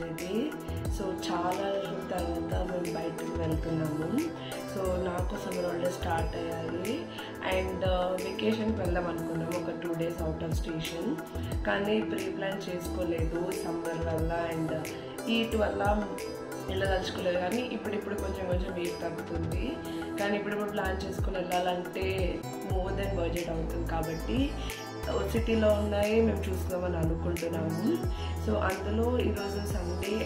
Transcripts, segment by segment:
Ready. So చాలా రోజుల తర్వాత మేము బయటకు వెళ్తున్నాము. సో నాకు సమ్మర్ హాలిడేస్ స్టార్ట్ అయ్యాయి అండ్ వెకేషన్కి వెళ్దాం అనుకున్నాము, ఒక 2 days అవుట్ ఆఫ్ స్టేషన్. కానీ ప్రీ ప్లాన్ చేసుకోలేదు సమ్మర్ వల్ల అండ్ హీట్ వల్ల వెళ్ళదలుచుకోలేదు. కానీ ఇప్పుడు కొంచెం హీట్ తగ్గుతుంది. కానీ ఇప్పుడు ప్లాన్ చేసుకుని వెళ్ళాలంటే మోర్ దెన్ బడ్జెట్ అవుతుంది. కాబట్టి సిటీలో ఉన్నాయి మేము చూసుకుందామని అనుకుంటున్నాము. సో అందులో ఈరోజు Sunday.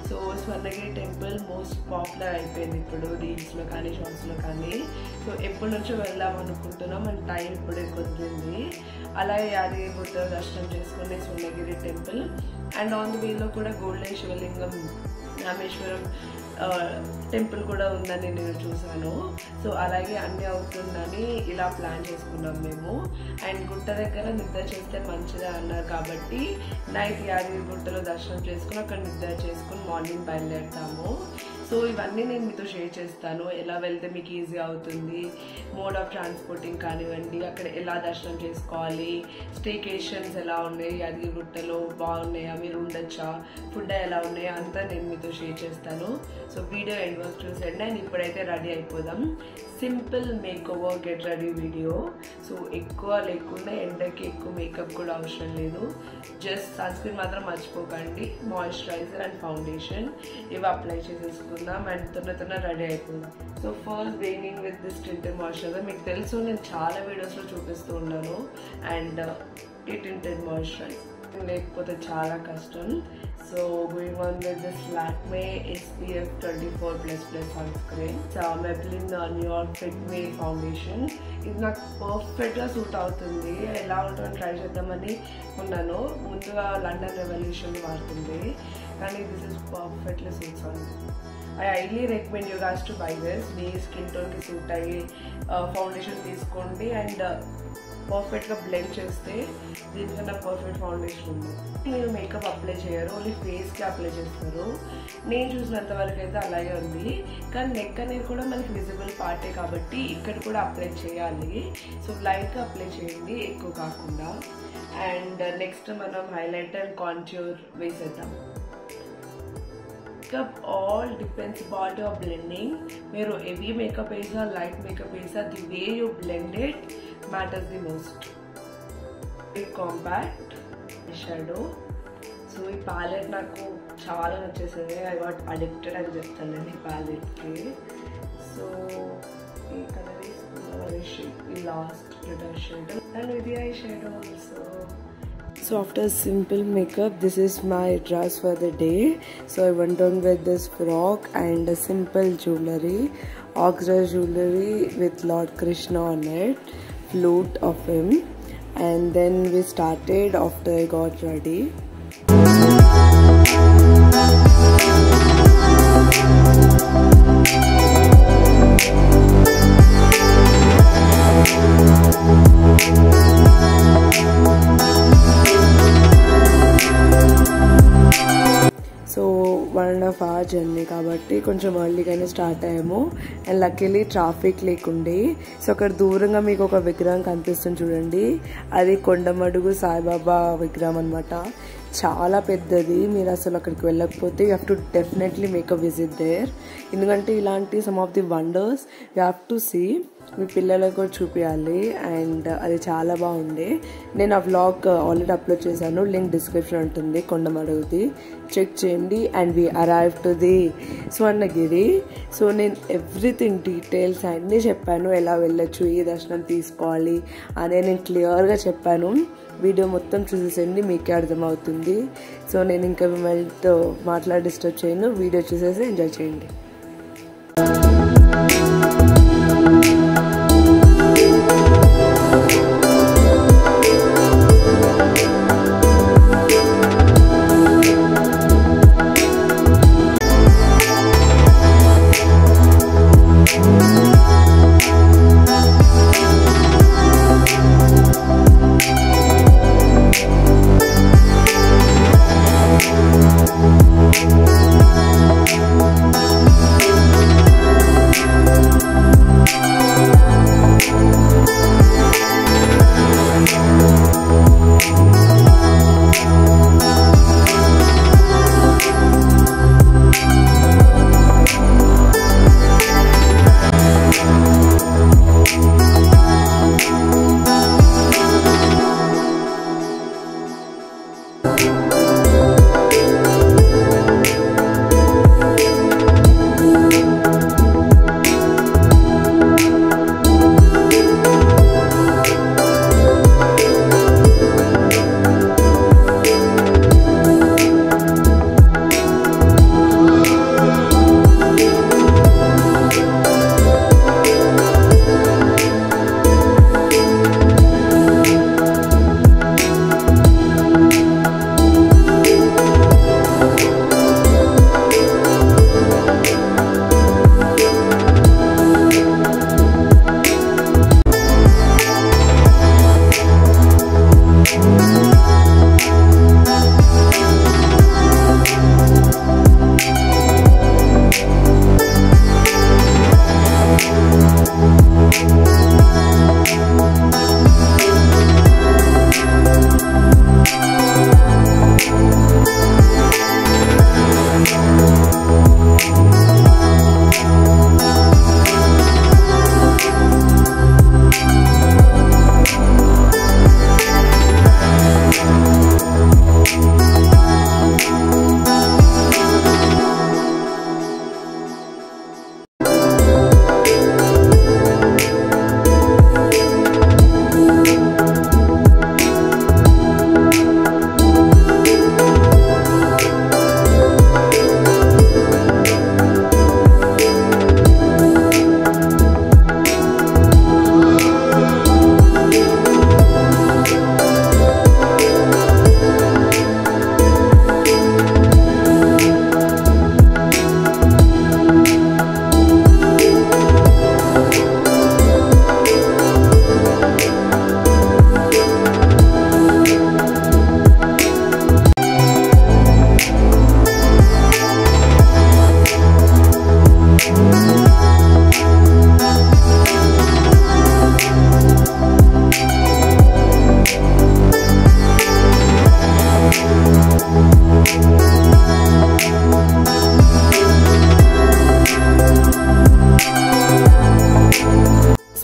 So Swarnagiri temple most popular అయిపోయింది ఇప్పుడు రీల్స్లో కానీ షార్ట్స్లో కానీ. సో ఎప్పటి నుంచో వెళ్దాం అనుకుంటున్నాం అండ్ టైం ఇప్పుడే కుదిరింది. అలాగే యాదగిరిగుట్ట దర్శనం చేసుకుని Swarnagiri temple and on the వేలో కూడా గోల్డెన్ శివలింగం రామేశ్వరం టెంపుల్ కూడా ఉందని నేను చూసాను. సో అలాగే అన్నీ అవుతుందని ఇలా ప్లాన్ చేసుకున్నాం మేము. అండ్ గుట్ట దగ్గర నిద్ర చేస్తే మంచిదే అన్నారు కాబట్టి నైట్ యాదగిరిగుట్టలో దర్శనం చేసుకుని అక్కడ నిద్ర చేసుకుని మార్నింగ్ బయలుదేరుతాము. సో ఇవన్నీ నేను మీతో షేర్ చేస్తాను. ఎలా వెళ్తే మీకు ఈజీ అవుతుంది, మోడ్ ఆఫ్ ట్రాన్స్పోర్టింగ్ కానివ్వండి, అక్కడ ఎలా దర్శనం చేసుకోవాలి, స్టేకేషన్స్ ఎలా ఉన్నాయి, యాదగిరిగుట్టలో బాగున్నాయా, మీరు ఉండొచ్చా, ఫుడ్ ఎలా ఉన్నాయా అంతా నేను మీతో షేర్ చేస్తాను. సో వీడియో ఎండ్ వరకు చూసేయండి. అండ్ ఇప్పుడైతే రెడీ అయిపోదాం. Simple make over get ready video. So ఎక్కువ లేకుండా ఎండకి ఎక్కువ మేకప్ కూడా అవసరం లేదు. జస్ట్ సన్ స్క్రీన్ మాత్రం మర్చిపోకండి, మాయిశ్చరైజర్ అండ్ ఫౌండేషన్ ఇవి అప్లై చేసేసుకుందాం అండ్ తొందర రెడీ అయిపోదాం. So first beginning with this tinted moisturiser. మీకు తెలుసు నేను చాలా వీడియోస్లో చూపిస్తూ ఉన్నాను అండ్ ఈ టింటెడ్ మాయిశ్చరైజర్ లేకపోతే చాలా కష్టం. So going on with this Lakme SPF 24++ sunscreen, Maybelline New York fit me foundation. ఇది నాకు పర్ఫెక్ట్గా సూట్ అవుతుంది. ఎలా ఉంటుందని ట్రై చేద్దామని ఉన్నాను. ముందుగా లండన్ రెవల్యూషన్ వాడుతుంది కానీ this is perfectly suits on. I highly recommend you guys to buy this. మీ స్కిన్ టోన్కి సూట్ అయ్యి ఫౌండేషన్ తీసుకోండి అండ్ పర్ఫెక్ట్గా బ్లెండ్ చేస్తే దీనికన్నా పర్ఫెక్ట్ ఫౌండేషన్ ఉంది. మీరు మేకప్ అప్లై చేయరు, ఓన్లీ ఫేస్కి అప్లై చేస్తారు. నేను చూసినంత వరకు అయితే అలాగే ఉంది. కానీ నెక్ అనేది కూడా మనకి విజిబుల్ పార్టే కాబట్టి ఇక్కడ కూడా అప్లై చేయాలి. సో లైట్గా అప్లై చేయండి, ఎక్కువ కాకుండా. అండ్ నెక్స్ట్ మనం హైలైటర్ అండ్ కాంట్యూర్ వేసేద్దాం. Makeup all depends about your blending. మీరు హెవీ మేకప్ వేసా, లైట్ మేకప్ వేసా, the way you blend it matters the most. Compact shadow. So ఈ ప్యాలెట్ నాకు చాలా నచ్చేసింది. ఐ గాట్ అడిక్టెడ్ అని చెప్తాను ఈ ప్యాలెట్కి. సో ఈ కలర్ తీసుకున్న లాస్ట్ లిటర్ షేడ్ అండ్ ఇది eye shadow also. So after simple makeup, this is my dress for the day. So I went on with this frock and a simple jewelry, oxide jewelry with Lord Krishna on it, flute of him, and then we started after I got ready. So 1.5 hour journey కాబట్టి కొంచెం ఎర్లీగానే start అయ్యాము and luckily traffic లేకుండే. So అక్కడ దూరంగా మీకు ఒక విగ్రహం కనిపిస్తుంది చూడండి, అది కొండమడుగు సాయిబాబా విగ్రహం అనమాట. చాలా పెద్దది. మీరు అసలు అక్కడికి వెళ్ళకపోతే you have to definitely make a visit there. ఎందుకంటే ఇలాంటి some of the wonders you have to see. మీ పిల్లలకు కూడా చూపించాలి అండ్ అది చాలా బాగుంది. నేను ఆ వ్లాగ్ ఆల్రెడీ అప్లోడ్ చేశాను, లింక్ డిస్క్రిప్షన్ ఉంటుంది, కొండమడుగుది, చెక్ చేయండి. And we arrive to the Swarnagiri. So నేను ఎవ్రీథింగ్ డీటెయిల్స్ అన్నీ చెప్పాను, ఎలా వెళ్ళొచ్చు, ఏ దర్శనం తీసుకోవాలి అనే నేను క్లియర్గా చెప్పాను. వీడియో మొత్తం చూసేసండి, మీకే అర్థమవుతుంది. సో నేను ఇంకా మిమ్మల్నితో మాట్లాడి డిస్టర్బ్ చేయను, వీడియో చూసేసి ఎంజాయ్ చేయండి.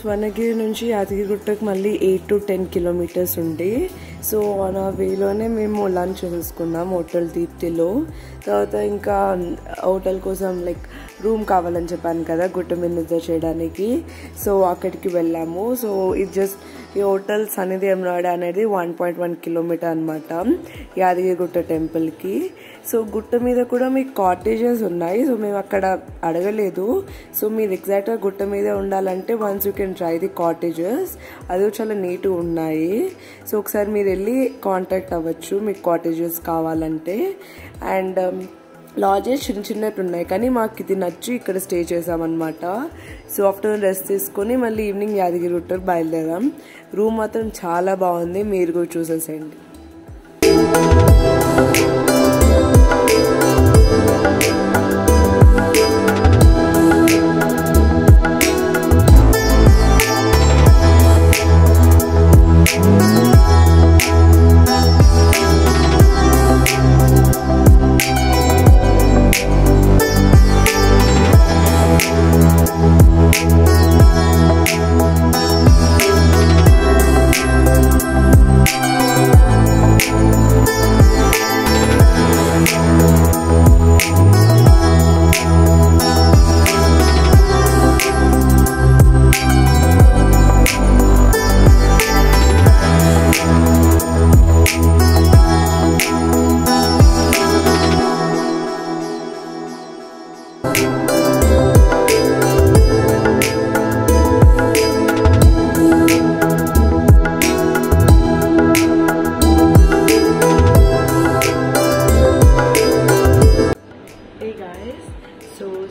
స్వర్ణగిరి నుంచి యాదగిరిగుట్టకు మళ్ళీ 8 to 10 kilometers ఉంది. సో ఆ వేలోనే మేము లంచ్ చేసుకున్నాం హోటల్ దీప్తిలో. తర్వాత ఇంకా హోటల్ కోసం లైక్ రూమ్ కావాలని చెప్పాను కదా గుట్ట మీద నిద్ర చేయడానికి. సో అక్కడికి వెళ్ళాము. సో ఇది జస్ట్ ఈ హోటల్ సన్నిధి ఎమ్రాడ్ అనేది 1.1 kilometer అనమాట యాదగిరిగుట్ట టెంపుల్కి. సో గుట్ట మీద కూడా మీకు కాటేజెస్ ఉన్నాయి. సో మేము అక్కడ అడగలేదు. సో మీరు ఎగ్జాక్ట్గా గుట్ట మీదే ఉండాలంటే once you can try the cottages, అది చాలా నీట్గా ఉన్నాయి. సో ఒకసారి మీరు వెళ్ళి కాంటాక్ట్ అవ్వచ్చు మీకు కాటేజెస్ కావాలంటే. అండ్ లాడ్జెస్ చిన్న చిన్నట్టు ఉన్నాయి కానీ మాకు ఇది నచ్చి ఇక్కడ స్టే చేసామన్నమాట. సో ఆఫ్టర్నూన్ రెస్ట్ తీసుకొని మళ్ళీ ఈవినింగ్ యాదగిరిగుట్టకు బయలుదేరాం. రూమ్ మాత్రం చాలా బాగుంది, మీరు కూడా చూసేసేయండి.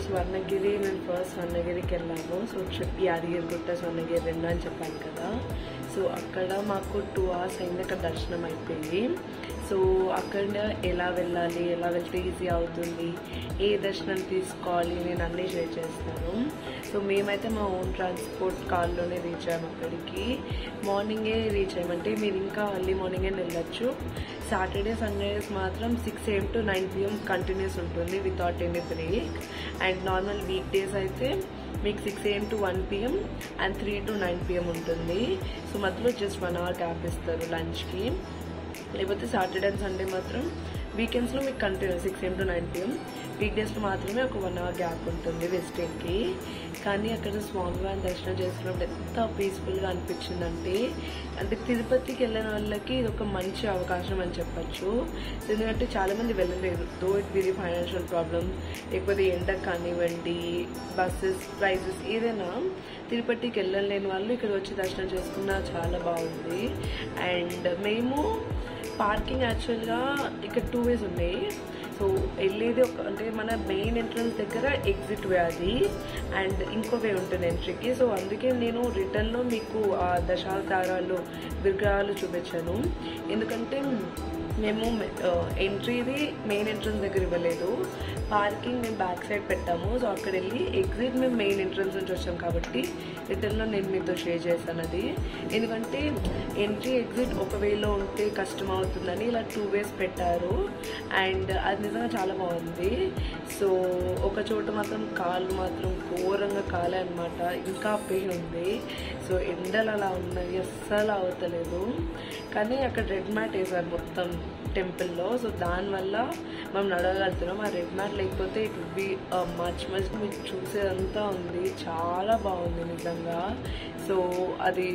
స్వర్ణగిరి నేను ఫస్ట్ స్వర్ణగిరికి వెళ్ళాము. సో ట్రిప్ యాదగిరిగుట్ట స్వర్ణగిరి 2 అని చెప్పాను కదా. సో అక్కడ మాకు 2 hours అయింది అక్కడ దర్శనం అయిపోయింది. సో అక్కడ ఎలా వెళ్ళాలి, ఎలా వెళ్తే ఈజీ అవుతుంది, ఏ దర్శనం తీసుకోవాలి నేను అన్నీ షేర్ చేస్తాను. సో మేమైతే మా ఓన్ ట్రాన్స్పోర్ట్ కార్లోనే రీచ్ అయ్యాము అక్కడికి. మార్నింగే రీచ్ అయ్యామంటే మీరు ఇంకా ఎర్లీ మార్నింగే వెళ్ళొచ్చు. సాటర్డే సండేస్ మాత్రం 6 AM to 9 PM కంటిన్యూస్ ఉంటుంది without any break. And normal week days అయితే మీకు 6 AM to 1 PM and 3 to 9 PM ఉంటుంది. సో మధ్యలో జస్ట్ 1 hour గ్యాప్ ఇస్తారు లంచ్కి. లేకపోతే సాటర్డే అండ్ సండే మాత్రం వీకెండ్స్లో మీకు continue 6 AM to 9 PM, week డేస్లో మాత్రమే ఒక 1 hour గ్యాప్ ఉంటుంది రెస్టింగ్కి. కానీ అక్కడ స్వామివారిని దర్శనం చేసుకున్నప్పుడు ఎంత పీస్ఫుల్గా అనిపించిందంటే, అంటే తిరుపతికి వెళ్ళిన వాళ్ళకి ఇది ఒక మంచి అవకాశం అని చెప్పచ్చు. ఎందుకంటే చాలామంది వెళ్ళలేదు, though it be the financial problem, లేకపోతే ఎండకు కానివ్వండి, బస్సెస్ ప్రైజెస్ ఏదైనా తిరుపతికి వెళ్ళలేని వాళ్ళు ఇక్కడ వచ్చి దర్శనం చేసుకున్నా చాలా బాగుంది. అండ్ మేము పార్కింగ్ యాక్చువల్గా ఇక్కడ 2 ways ఉన్నాయి. సో వెళ్ళేది ఒక అంటే మన మెయిన్ ఎంట్రన్స్ దగ్గర ఎగ్జిట్ వే అది, అండ్ ఇంకో వే ఉంటుంది ఎంట్రీకి. సో అందుకే నేను రిటర్న్లో మీకు ఆ దశావతారాలు విగ్రహాలు చూపించాను. ఎందుకంటే మేము ఎంట్రీది మెయిన్ ఎంట్రన్స్ దగ్గర ఇవ్వలేదు, పార్కింగ్ మేము బ్యాక్ సైడ్ పెట్టాము. సో అక్కడ వెళ్ళి ఎగ్జిట్ మేము మెయిన్ ఎంట్రన్స్ నుంచి వచ్చాం కాబట్టి రిటర్న్లో నేను మీతో షేర్ చేశాను అది. ఎందుకంటే ఎంట్రీ ఎగ్జిట్ ఒక వేలో ఉంటే కష్టం అవుతుందని ఇలా 2 ways పెట్టారు. అండ్ అది నిజంగా చాలా బాగుంది. సో ఒక చోట మాత్రం కాళ్ళు మాత్రం ఘోరంగా కాలే అనమాట, ఇంకా పెయిన్ ఉంది. సో ఎండలు అలా ఉన్నాయి, అస్సలు అవుతలేదు. కానీ అక్కడ రెడ్ మ్యాట్ వేసారు మొత్తం టెంపుల్లో. సో దానివల్ల మనం నడవగలుగుతున్నాం. ఆ రెడ్ మ్యాట్ లేకపోతే ఇట్ వుడ్ బి మచ్ మీకు చూసేదంతా ఉంది, చాలా బాగుంది నిజంగా. సో అది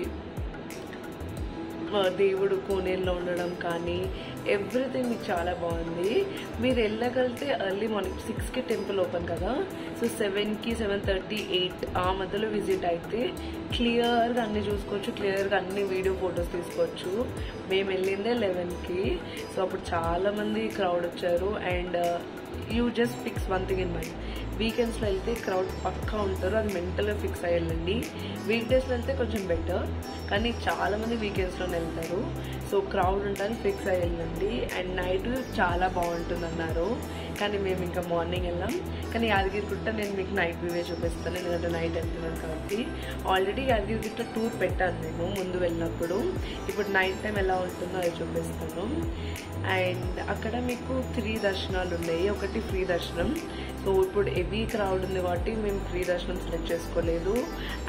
దేవుడు కోనేరులో ఉండడం కానీ ఎవ్రీథింగ్ మీకు చాలా బాగుంది. మీరు వెళ్ళగలిగితే ఎర్లీ మార్నింగ్ 6కి టెంపుల్ ఓపెన్ కదా. సో 7కి 7:30 8 ఆ మధ్యలో విజిట్ అయితే క్లియర్గా అన్నీ చూసుకోవచ్చు, క్లియర్గా అన్ని వీడియో ఫొటోస్ తీసుకోవచ్చు. మేము వెళ్ళిందే 11కి. సో అప్పుడు చాలామంది క్రౌడ్ వచ్చారు. And you just fix one thing in mind, వీకెండ్స్లో వెళ్తే క్రౌడ్ పక్కా ఉంటారు, అది మెంటల్గా ఫిక్స్ అయ్యి వెళ్ళండి. వీక్ డేస్లో వెళ్తే కొంచెం బెటర్, కానీ చాలామంది వీకెండ్స్లోనే వెళ్తారు. సో క్రౌడ్ ఉంటారని ఫిక్స్ అయ్యి వెళ్ళండి. అండ్ నైట్ చాలా బాగుంటుంది అన్నారు. కానీ మేము ఇంకా మార్నింగ్ వెళ్ళాం. కానీ యాదగిరిగుట్ట నేను మీకు నైట్ వ్యూవే చూపిస్తాను, ఎందుకంటే నైట్ వెళ్తున్నాను కాబట్టి. ఆల్రెడీ యాదగిరిగుట్ట టూర్ పెట్టాను నేను ముందు వెళ్ళినప్పుడు. ఇప్పుడు నైట్ టైం ఎలా ఉంటుందో అది చూపిస్తాను. అండ్ అక్కడ మీకు 3 దర్శనాలు ఉన్నాయి. ఒకటి ఫ్రీ దర్శనం. సో ఇప్పుడు హెవీ క్రౌడ్ ఉంది కాబట్టి మేము ఫ్రీ దర్శనం సెలెక్ట్ చేసుకోలేదు.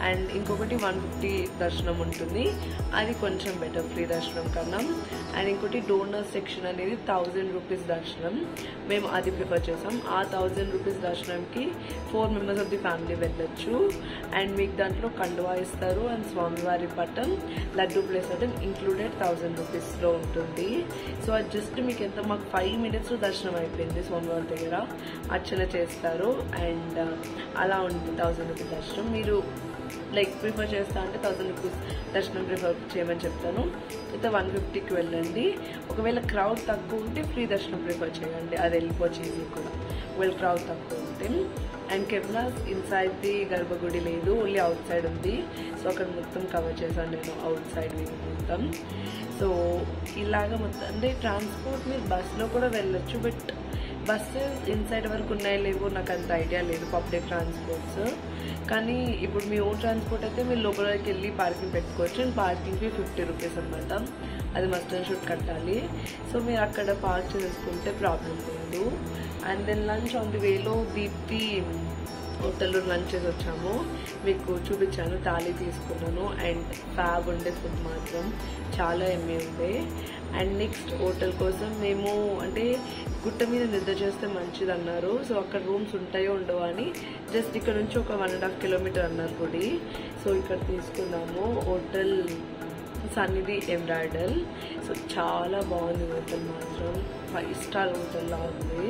అండ్ ఇంకొకటి 150 దర్శనం ఉంటుంది, అది కొంచెం బెటర్ ఫ్రీ దర్శనం కన్నా. అండ్ ఇంకోటి డోనర్ సెక్షన్ అనేది 1000 రూపీస్ దర్శనం, మేము అది ప్రిఫర్ చేసాం. ఆ 1000 రూపీస్ దర్శనంకి 4 మెంబర్స్ ఆఫ్ ది ఫ్యామిలీ వెళ్ళొచ్చు. అండ్ మీకు దాంట్లో కండువా ఇస్తారు అండ్ స్వామివారి పట్టం, లడ్డు ప్రసాదం ఇంక్లూడెడ్ 1000 రూపీస్లో ఉంటుంది. సో అది జస్ట్ మీకు ఎంత, మాకు 5 minutesలో దర్శనం అయిపోయింది. స్వామివారి దగ్గర అర్చన చేస్తారు అండ్ అలా ఉంటుంది 1000 రూపీస్ దర్శనం. మీరు లైక్ ప్రిఫర్ చేస్తా అంటే 1000 రూపీస్ దర్శనం ప్రిఫర్ చేయమని చెప్తాను. అయితే 150కి వెళ్ళండి. ఒకవేళ క్రౌడ్ తక్కువ ఉంటే ఫ్రీ దర్శనం ప్రిఫర్ చేయండి, అది వెళ్ళిపోవచ్చు ఈజీ కూడా ఒకవేళ క్రౌడ్ తక్కువ ఉంటే. అండ్ కెమెరాస్ ఇన్సైడ్ ది గర్భగుడి లేదు, ఓన్లీ అవుట్ సైడ్ ఉంది. సో అక్కడ మొత్తం కవర్ చేశాను నేను అవుట్ సైడ్ మొత్తం. సో ఇలాగ మొత్తం అంటే ట్రాన్స్పోర్ట్ మీరు బస్లో కూడా వెళ్ళొచ్చు, బట్ బస్సెస్ ఇన్సైడ్ వరకు ఉన్నాయో లేవో నాకు అంత ఐడియా లేదు, పబ్లిక్ ట్రాన్స్పోర్ట్స్. కానీ ఇప్పుడు మీ ఓన్ ట్రాన్స్పోర్ట్ అయితే మీరు లోపలికి వెళ్ళి పార్కింగ్ పెట్టుకోవచ్చు. అండ్ పార్కింగ్కి 50 రూపీస్ అనమాట, అది మస్ట్ అండ్ షుడ్ కట్టాలి. సో మీరు అక్కడ పార్క్ చేసుకుంటే ప్రాబ్లం లేదు. And then lunch on the వేలో దీప్తి హోటల్లో లంచ్ చేసి వచ్చాము, మీకు చూపించాను. థాలీ తీసుకున్నాను అండ్ ఫ్యాబ్ ఉండే ఫుడ్ మాత్రం చాలా ఎమ్మె ఉండే. అండ్ నెక్స్ట్ హోటల్ కోసం మేము అంటే గుట్ట మీద నిద్ర చేస్తే మంచిది అన్నారు. సో అక్కడ రూమ్స్ ఉంటాయో ఉండవో అని జస్ట్ ఇక్కడ నుంచి ఒక 1.5 కిలోమీటర్ అన్నారు గుడి. సో ఇక్కడ తీసుకున్నాము హోటల్ సన్నిధి ఎమరాల్డ్. సో చాలా బాగుంది హోటల్ మాత్రం, 5 స్టార్ హోటల్లా ఉంది.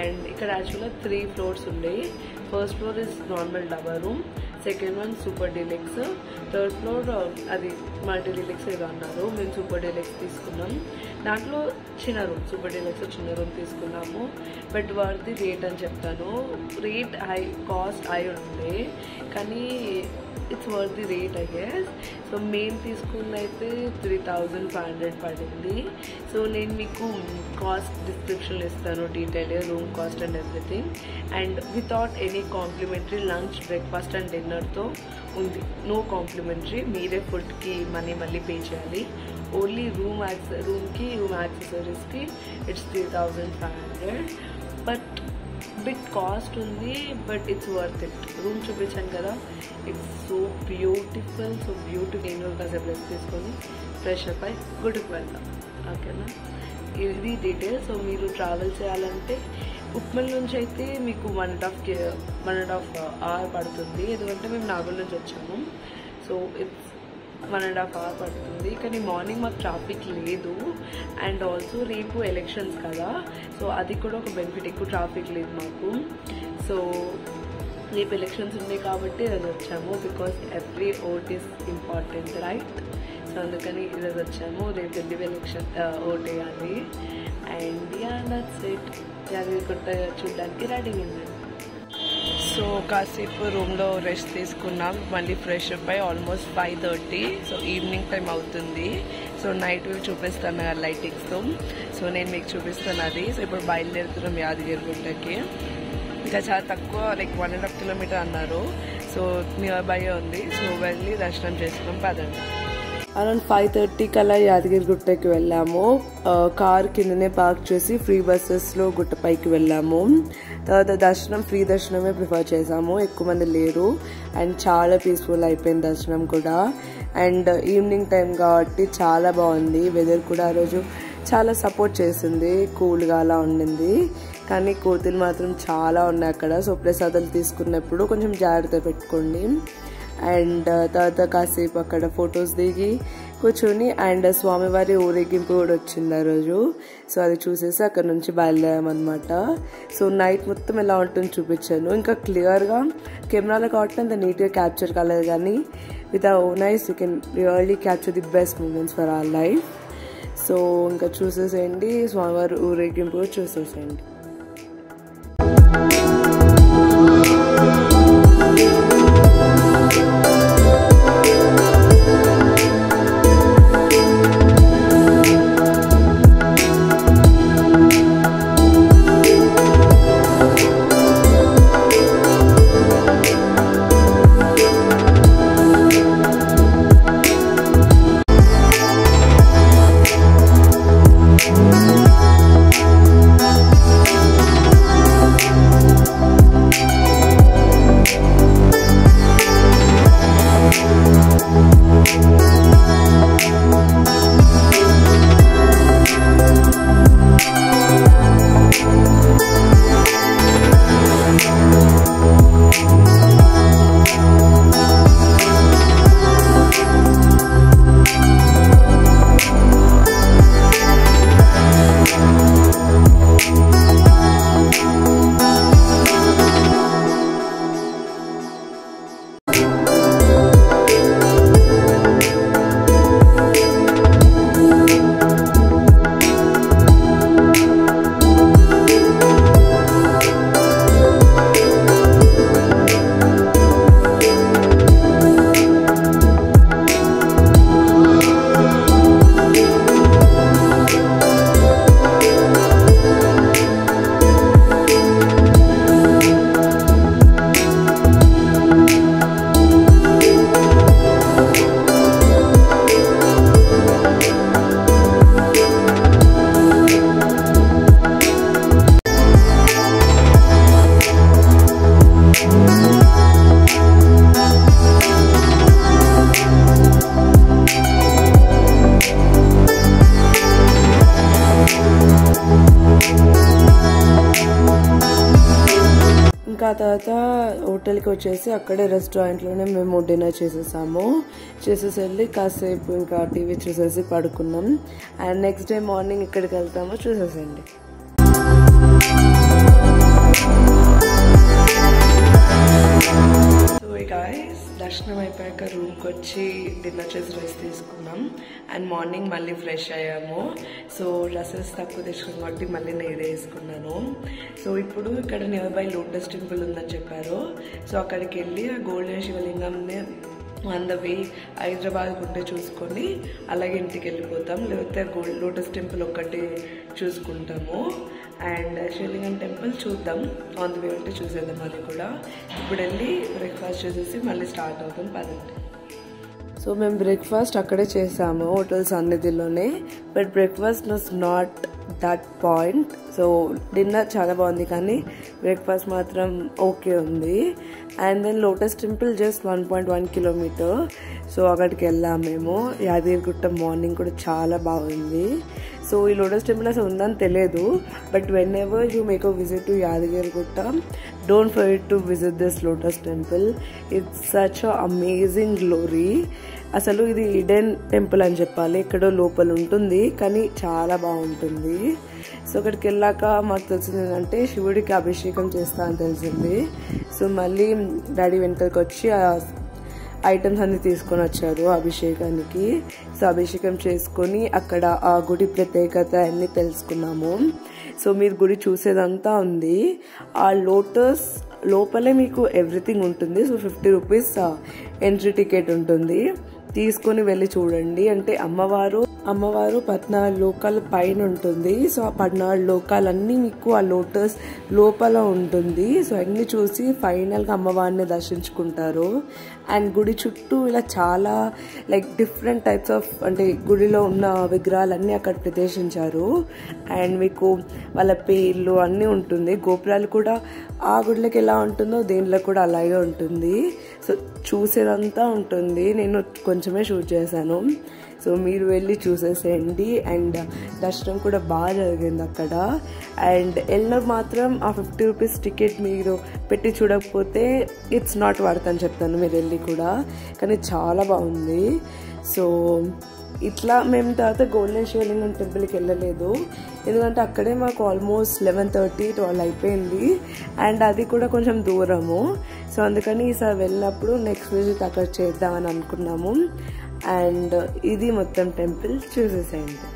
అండ్ ఇక్కడ యాక్చువల్గా 3 floors ఉండేవి. First floor is normal double room, second one super deluxe, third floor అది మల్టీ డీలక్స్ ఏదో అన్నారు. మేము సూపర్ డీలక్స్ తీసుకున్నాం. దాంట్లో చిన్న రూమ్, సూపర్ డీలక్స్ చిన్న రూమ్ తీసుకున్నాము. బట్ వాడిది రేట్ అని చెప్తాను, రేట్ హై, కాస్ట్ హై ఉండే కానీ it's worth the rate I guess. So మేము తీసుకున్న అయితే 3500 పడింది. సో నేను మీకు కాస్ట్ డిస్క్రిప్షన్లో ఇస్తాను detail, room cost and everything. And without any complimentary lunch, breakfast and డిన్నర్తో ఉంది. నో కాంప్లిమెంటరీ, మీరే ఫుడ్కి మనీ మళ్ళీ పే చేయాలి. ఓన్లీ రూమ్ యాక్సెసరీస్కి ఇట్స్ 3500. బట్ బిట్ కాస్ట్ ఉంది, but it's worth it. Room చూపించాను కదా, ఇట్స్ సో బ్యూటిఫుల్. నేను కాసేపు రెస్ట్ తీసుకొని ఫ్రెష్ అప్ అయి గుడికి వెళ్తాం, ఓకేనా? ఇది డీటెయిల్స్. సో మీరు ట్రావెల్ చేయాలంటే ఉప్మల్ నుంచి అయితే మీకు 1.5 hour పడుతుంది, ఎందుకంటే మేము నాగోల్ నుంచి వచ్చాము. సో ఇట్స్ 1.5 hour పడుతుంది. కానీ మార్నింగ్ మాకు ట్రాఫిక్ లేదు. అండ్ ఆల్సో రేపు ఎలక్షన్స్ కదా, సో అది కూడా ఒక బెనిఫిట్, ఎక్కువ ట్రాఫిక్ లేదు మాకు. సో రేపు ఎలక్షన్స్ ఉన్నాయి కాబట్టి ఈరోజు వచ్చాము, because every vote is important, right? So అందుకని ఈరోజు వచ్చాము. రేపు వెళ్ళి ఎలక్షన్ ఓట్ వేయాలి. And yeah that's it. Yadagirigutta చూడడానికి రెడీగా ఉండండి. సో కాసేపు రూమ్లో రెస్ట్ తీసుకున్నాం, మళ్ళీ ఫ్రెష్ అప్ అయ్యి ఆల్మోస్ట్ 5:30. సో ఈవినింగ్ టైం అవుతుంది. సో నైట్ వ్యూ చూపిస్తాను కదా లైటింగ్స్తో. సో నేను మీకు చూపిస్తాను అది. సో ఇప్పుడు బయలుదేరుతున్నాం యాదగిరిగుట్టకి. ఇంకా చాలా తక్కువ, లైక్ 1.5 kilometer అన్నారు. సో నియర్ బై ఉంది. సో వెళ్ళి దర్శనం చేసుకున్నాం, పదండి. అరౌండ్ 5:30 కల్లా యాదగిరిగుట్టకి వెళ్ళాము. కార్ కిందనే పార్క్ చేసి ఫ్రీ బస్సెస్లో గుట్టపైకి వెళ్ళాము. తర్వాత దర్శనం ఫ్రీ దర్శనమే ప్రిఫర్ చేసాము, ఎక్కువ మంది లేరు. అండ్ చాలా పీస్ఫుల్ అయిపోయింది దర్శనం కూడా. అండ్ ఈవినింగ్ టైం కాబట్టి చాలా బాగుంది. వెదర్ కూడా ఆ రోజు చాలా సపోర్ట్ చేసింది, కూల్గా అలా ఉండింది. కానీ కోతులు మాత్రం చాలా ఉన్నాయి అక్కడ. సో ప్రసాదాలు తీసుకున్నప్పుడు కొంచెం జాగ్రత్త పెట్టుకోండి. అండ్ తర్వాత కాసేపు అక్కడ ఫొటోస్ దిగి కూర్చొని, అండ్ స్వామివారి ఊరేగింపు కూడా వచ్చింది ఆ రోజు. సో అది చూసేసి అక్కడ నుంచి బయలుదేరామన్నమాట. సో నైట్ మొత్తం ఎలా ఉంటుందో చూపించాను. ఇంకా క్లియర్గా కెమెరాలో కాబట్టి అంత నీట్గా క్యాప్చర్ కాలేదు, కానీ with our own eyes you can really capture the best moments for our life. So ఇంకా చూసేసేయండి, స్వామివారి ఊరేగింపు చూసేసేయండి. ఇంకా తర్వాత హోటల్కి వచ్చేసి అక్కడే రెస్టారెంట్లోనే మేము డిన్నర్ చేసేసాము. చేసేసి వెళ్ళి కాసేపు ఇంకా టీవీ చూసేసి పడుకున్నాం. అండ్ నెక్స్ట్ డే మార్నింగ్ ఇక్కడికి వెళ్తాము, చూసేసండి. సో గాయ్స్, దర్శనం అయిపోయాక రూమ్కి వచ్చి డిన్నర్ చేసి రెస్ట్ తీసుకున్నాం. అండ్ మార్నింగ్ మళ్ళీ ఫ్రెష్ అయ్యాము. సో డ్రెస్సెస్ తక్కువ తెచ్చుకున్నాం కాబట్టి మళ్ళీ నేను వేసుకున్నాను. సో ఇప్పుడు ఇక్కడ నియర్ బై లోటస్ టెంపుల్ ఉందని చెప్పారు. సో అక్కడికి వెళ్ళి ఆ గోల్డెన్ శివలింగంని ఆన్ ద వే హైదరాబాద్ ఉంటే చూసుకొని అలాగే ఇంటికి వెళ్ళిపోతాం. లేకపోతే లోటస్ టెంపుల్ ఒక్కటి చూసుకుంటాము. అండ్ శివలింగం టెంపుల్ చూద్దాం, ఆన్ ద వే ఉంటే చూసేద్దాం అది కూడా. ఇప్పుడు వెళ్ళి బ్రేక్ఫాస్ట్ చేసేసి మళ్ళీ స్టార్ట్ అవుతాం, పదండి. సో మేము బ్రేక్ఫాస్ట్ అక్కడే చేసాము, హోటల్ సన్నిధిలోనే. But breakfast was not that point. So dinner చాలా బాగుంది కానీ బ్రేక్ఫాస్ట్ మాత్రం ఓకే ఉంది. And then lotus temple just 1.1 kilometre. So అక్కడికి వెళ్ళాము మేము. యాదగిరిగుట్ట మార్నింగ్ కూడా చాలా బాగుంది. సో ఈ లోటస్ టెంపుల్ అసలు ఉందని తెలియదు. But when ever you make a visit to Yadagirigutta, don't forget to visit this lotus temple. It's such a amazing glory. అసలు ఇది హిడెన్ టెంపుల్ అని చెప్పాలి, ఎక్కడో లోపల ఉంటుంది కానీ చాలా బాగుంటుంది. సో అక్కడికి వెళ్ళాక మాకు తెలిసింది ఏంటంటే శివుడికి అభిషేకం చేస్తా అని తెలిసింది. సో మళ్ళీ డాడీ వెనకకి వచ్చి ఆ ఐటమ్స్ అన్ని తీసుకొని వచ్చారు అభిషేకానికి. సో అభిషేకం చేసుకొని అక్కడ ఆ గుడి ప్రత్యేకత అన్ని తెలుసుకున్నాము. సో మీరు గుడి చూసేదంతా ఉంది. ఆ లోటస్ లోపలే మీకు ఎవ్రీథింగ్ ఉంటుంది. సో 50 రూపీస్ ఎంట్రీ టికెట్ ఉంటుంది, తీసుకొని వెళ్ళి చూడండి. అంటే అమ్మవారు 14 లోకాల పైన ఉంటుంది. సో ఆ 14 లోకాలన్నీ మీకు ఆ లోటస్ లోపల ఉంటుంది. సో అన్ని చూసి ఫైనల్గా అమ్మవారిని దర్శించుకుంటారు. అండ్ గుడి చుట్టూ ఇలా చాలా లైక్ డిఫరెంట్ టైప్స్ ఆఫ్ అంటే గుడిలో ఉన్న విగ్రహాలన్నీ అక్కడ ప్రదర్శించారు. అండ్ మీకు వాళ్ళ పేర్లు అన్నీ ఉంటుంది. గోపురాలు కూడా ఆ గుడిలోకి ఎలా ఉంటుందో దేనిలో కూడా అలాగే ఉంటుంది. సో చూసేదంతా ఉంటుంది. నేను కొంచెమే షూట్ చేశాను. సో మీరు వెళ్ళి చూసేసేయండి. అండ్ దర్శనం కూడా బాగా జరిగింది అక్కడ. అండ్ వెళ్ళిన మాత్రం ఆ 50 రూపీస్ టికెట్ మీరు పెట్టి చూడకపోతే ఇట్స్ నాట్ వర్త్ అని చెప్తాను. మీరు వెళ్ళి కూడా, కానీ చాలా బాగుంది. సో ఇట్లా మేము తర్వాత గోల్డెన్ శివలింగం టెంపుల్కి వెళ్ళలేదు, ఎందుకంటే అక్కడే మాకు ఆల్మోస్ట్ 11:30-12 అయిపోయింది. అండ్ అది కూడా కొంచెం దూరము. సో అందుకని ఈసారి వెళ్ళినప్పుడు నెక్స్ట్ విజిట్ అక్కడ చేద్దామని అనుకున్నాము. అండ్ ఇది మొత్తం టెంపుల్ చూసేసేయండి.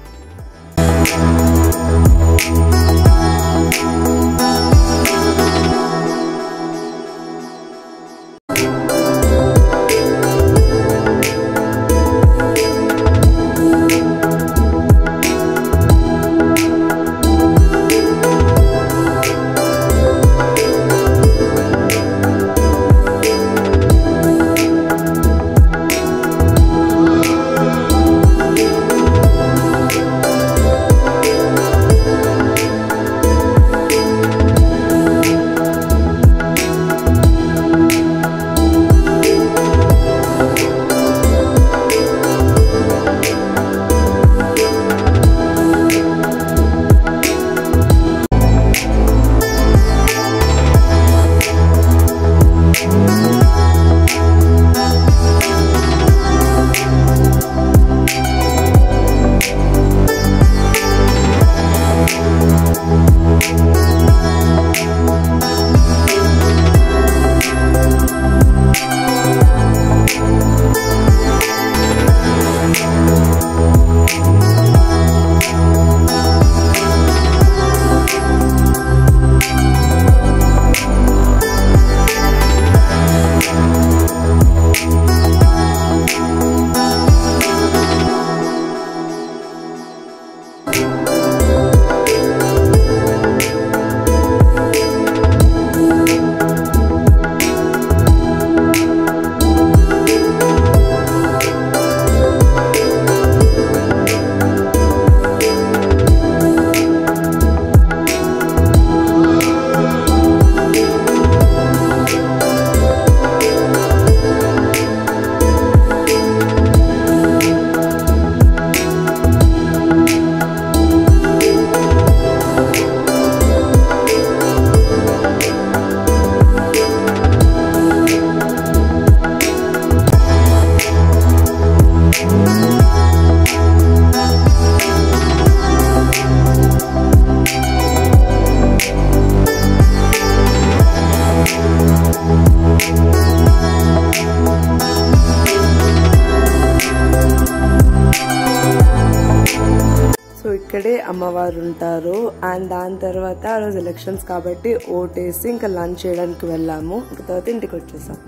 ఇక్కడే అమ్మవారు ఉంటారు. అండ్ దాని తర్వాత ఆ రోజు ఎలక్షన్స్ కాబట్టి ఓటేసి ఇంకా లంచ్ చేయడానికి వెళ్ళాము. ఇంకా తర్వాత ఇంటికి వచ్చేసాం.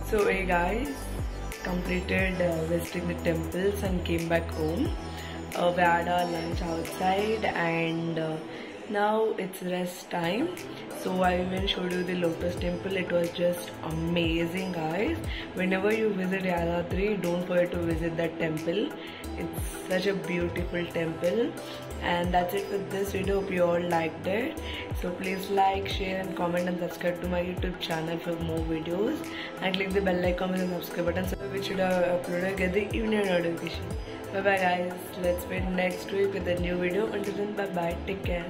So hey guys, completed visiting the temples and came back home. We had our lunch outside and now it's rest time. So I even showed you the Lotus temple. It was just amazing, guys. Whenever you visit Yadadri, don't forget to visit that temple. It's such a beautiful temple. And that's it with this video. Hope you all liked it. So please like, share and comment and subscribe to my YouTube channel for more videos. And click the bell icon and subscribe button so which should have uploaded get the evening notification. Bye bye guys. Let's meet next week with a new video. Until then, bye bye. Take care.